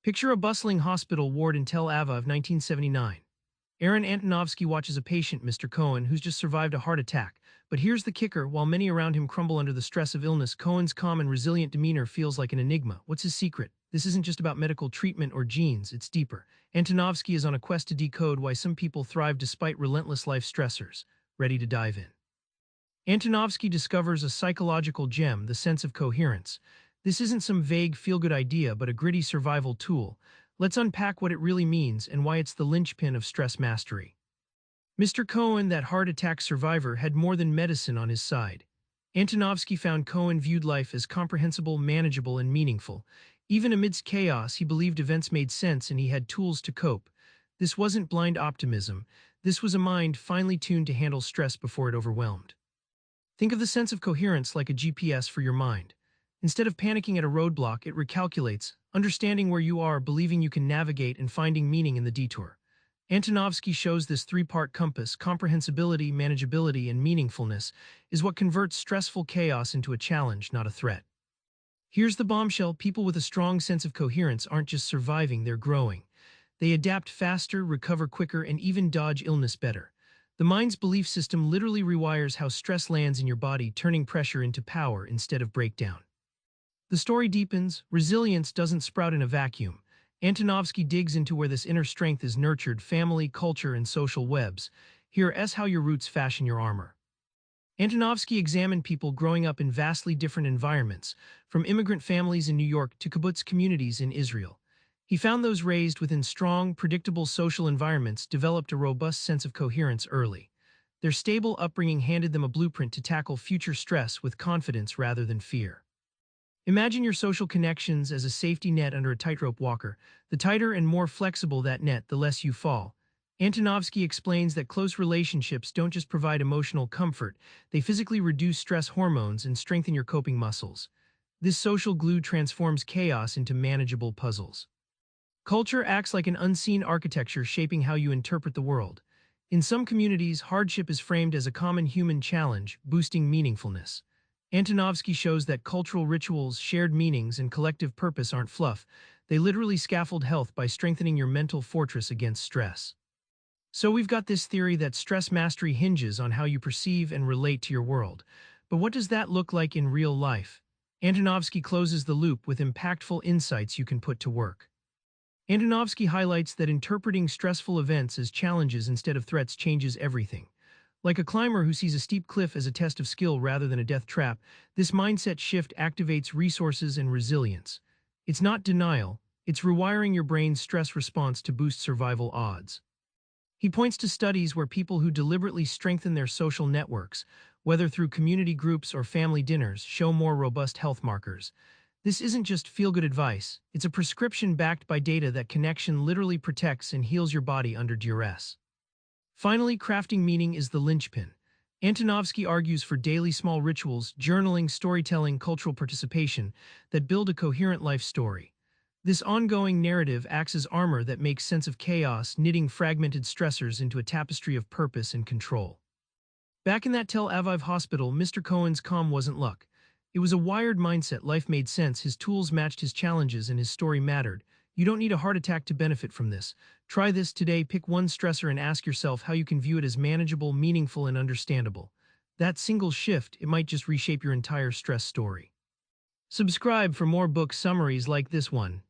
Picture a bustling hospital ward in Tel Aviv, 1979. Aaron Antonovsky watches a patient, Mr. Cohen, who's just survived a heart attack. But here's the kicker: while many around him crumble under the stress of illness, Cohen's calm and resilient demeanor feels like an enigma. What's his secret? This isn't just about medical treatment or genes, it's deeper. Antonovsky is on a quest to decode why some people thrive despite relentless life stressors. Ready to dive in? Antonovsky discovers a psychological gem, the sense of coherence. This isn't some vague feel-good idea, but a gritty survival tool. Let's unpack what it really means and why it's the linchpin of stress mastery. Mr. Cohen, that heart attack survivor, had more than medicine on his side. Antonovsky found Cohen viewed life as comprehensible, manageable, and meaningful. Even amidst chaos, he believed events made sense and he had tools to cope. This wasn't blind optimism. This was a mind finely tuned to handle stress before it overwhelmed. Think of the sense of coherence like a GPS for your mind. Instead of panicking at a roadblock, it recalculates, understanding where you are, believing you can navigate, and finding meaning in the detour. Antonovsky shows this three-part compass: comprehensibility, manageability, and meaningfulness, is what converts stressful chaos into a challenge, not a threat. Here's the bombshell: people with a strong sense of coherence aren't just surviving, they're growing. They adapt faster, recover quicker, and even dodge illness better. The mind's belief system literally rewires how stress lands in your body, turning pressure into power instead of breakdown. The story deepens. Resilience doesn't sprout in a vacuum. Antonovsky digs into where this inner strength is nurtured: family, culture, and social webs. Here's how your roots fashion your armor. Antonovsky examined people growing up in vastly different environments, from immigrant families in New York to kibbutz communities in Israel. He found those raised within strong, predictable social environments developed a robust sense of coherence early. Their stable upbringing handed them a blueprint to tackle future stress with confidence rather than fear. Imagine your social connections as a safety net under a tightrope walker. The tighter and more flexible that net, the less you fall. Antonovsky explains that close relationships don't just provide emotional comfort, they physically reduce stress hormones and strengthen your coping muscles. This social glue transforms chaos into manageable puzzles. Culture acts like an unseen architecture, shaping how you interpret the world. In some communities, hardship is framed as a common human challenge, boosting meaningfulness. Antonovsky shows that cultural rituals, shared meanings, and collective purpose aren't fluff. They literally scaffold health by strengthening your mental fortress against stress. So we've got this theory that stress mastery hinges on how you perceive and relate to your world. But what does that look like in real life? Antonovsky closes the loop with impactful insights you can put to work. Antonovsky highlights that interpreting stressful events as challenges instead of threats changes everything. Like a climber who sees a steep cliff as a test of skill rather than a death trap, this mindset shift activates resources and resilience. It's not denial, it's rewiring your brain's stress response to boost survival odds. He points to studies where people who deliberately strengthen their social networks, whether through community groups or family dinners, show more robust health markers. This isn't just feel-good advice, it's a prescription backed by data that connection literally protects and heals your body under duress. Finally, crafting meaning is the linchpin. Antonovsky argues for daily small rituals, journaling, storytelling, cultural participation that build a coherent life story. This ongoing narrative acts as armor that makes sense of chaos, knitting fragmented stressors into a tapestry of purpose and control. Back in that Tel Aviv hospital, Mr. Cohen's calm wasn't luck. It was a wired mindset. Life made sense, his tools matched his challenges, and his story mattered. You don't need a heart attack to benefit from this. Try this today: pick one stressor and ask yourself how you can view it as manageable, meaningful, and understandable. That single shift, it might just reshape your entire stress story. Subscribe for more book summaries like this one.